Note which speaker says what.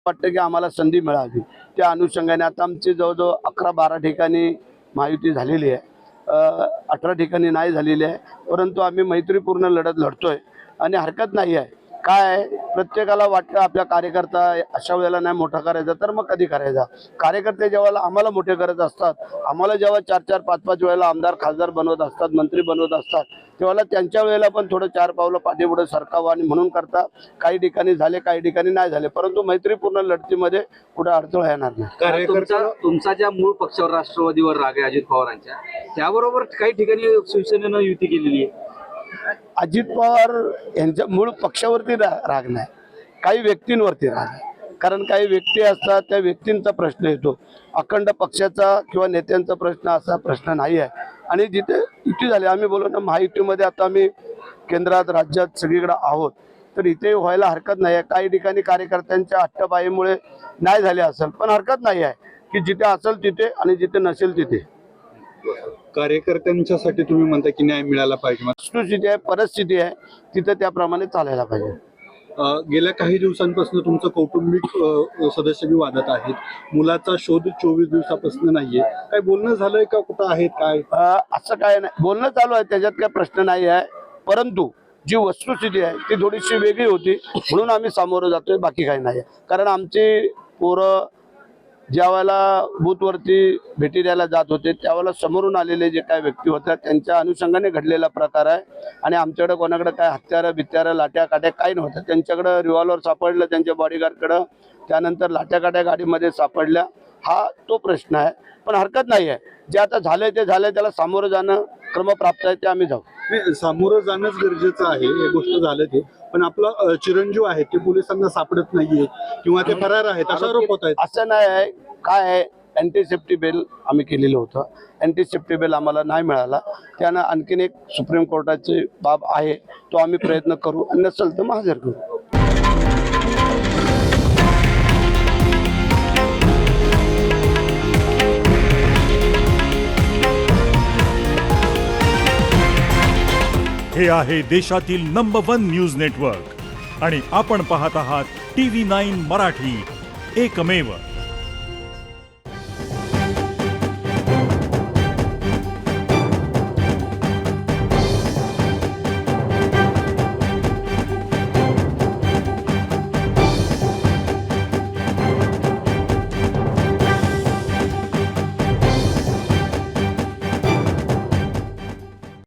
Speaker 1: वाटतं की आम्हाला संधी मिळावी, त्या अनुषंगाने आता आमची जवळजवळ 11-12 ठिकाणी महायुती झालेली आहे, 18 ठिकाणी नाही झालेली आहे, परंतु आम्ही मैत्रीपूर्ण लढत लढतोय आणि हरकत नाही आहे. काय आहे, प्रत्येकाला वाटतं आपल्या कार्यकर्ता अशा वेळेला नाही मोठा करायचा, तर मग कधी करायचा. कार्यकर्ते जेव्हा आम्हाला मोठे करत असतात, आम्हाला जेव्हा 4-4, 5-5 वेळेला आमदार खासदार बनवत असतात, मंत्री बनवत असतात, तेव्हा त्यांच्या वेळेला पण थोडं 4 पावलं पाठीपुढे सरकावं आणि म्हणून करता काही ठिकाणी झाले, काही ठिकाणी नाही झाले, परंतु मैत्रीपूर्ण लढतीमध्ये कुठे अडथळा येणार नाही.
Speaker 2: तुमचा ज्या मूळ पक्षावर राष्ट्रवादीवर राग आहे अजित पवारांच्या, त्याबरोबर काही ठिकाणी शिवसेनेनं युती केलेली आहे.
Speaker 1: अजित पवार यांच्या मूळ पक्षावरती राग नाही, काही व्यक्तींवरती राग आहे. कारण काही व्यक्ती असतात, त्या व्यक्तींचा प्रश्न येतो, अखंड पक्षाचा किंवा नेत्यांचा प्रश्न असा प्रश्न नाही आहे. आणि जिथे युती झाली, आम्ही बोललो ना महायुतीमध्ये आता आम्ही केंद्रात राज्यात सगळीकडे आहोत, तर इथे व्हायला हरकत नाही आहे. काही ठिकाणी कार्यकर्त्यांच्या हट्टबाईमुळे नाही झाले असेल, पण हरकत नाही आहे की जिथे असेल तिथे आणि जिथे नसेल तिथे.
Speaker 3: कार्यकर्त्यांच्यासाठी तुम्ही म्हणता की न्याय मिळाला पाहिजे,
Speaker 1: वस्तुस्थिती आहे, परिस्थिती आहे, तिथे त्याप्रमाणे चालायला पाहिजे.
Speaker 3: गेल्या काही दिवसांपासून तुमचं कौटुंबिक सदस्य बी वादत आहेत, मुलाचा शोध 24 दिवसापासून नाहीये, काय बोलणं झालंय का, कुठं आहेत काय?
Speaker 1: असं काय नाही, बोलणं चालू आहे, त्याच्यात काय प्रश्न नाही आहे, परंतु जी वस्तुस्थिती आहे ती थोडीशी वेगळी होती म्हणून आम्ही सामोरं जातोय, बाकी काही नाही. कारण आमची पोरं ज्या वेळेला बूथवरती भेटी द्यायला जात होते, त्यावेळेला समोरून आलेले जे काय व्यक्ती होत्या त्यांच्या अनुषंगाने घडलेला प्रकार आहे. आणि आमच्याकडे कोणाकडे काय हत्यारं बित्यारं लाट्या काट्या काही नव्हतं, त्यांच्याकडं रिव्हॉल्वर सापडलं त्यांच्या बॉडीगार्डकडं, त्यानंतर लाट्या काट्या गाडीमध्ये सापडल्या, हा तो प्रश्न आहे. पण हरकत नाही आहे, जे आता झालंय ते झालंय, त्याला सामोरं जाणं क्रमप्राप्त आहे, ते आम्ही जाऊ.
Speaker 3: सामोरं जाणंच गरजेचं आहे, हे गोष्ट झालं ते. पण आपला चिरंजीव आहे ते पोलिसांना सापडत नाहीये किंवा ते फरार आहेत असा आरोप होत आहेत.
Speaker 1: असं नाही आहे, काय आहे, अँटी सेफ्टी बेल आम्ही केलेलं होतं, अँटी सेफ्टी बेल आम्हाला नाही मिळाला, त्यानं आणखीन एक सुप्रीम कोर्टाची बाब आहे, तो आम्ही प्रयत्न करू, आणि नसेल तर मग हजर करू.
Speaker 4: हे आहे देशातील नंबर 1 न्यूज नेटवर्क आणि आपण पाहत आहात TV9 मराठी, एकमेव.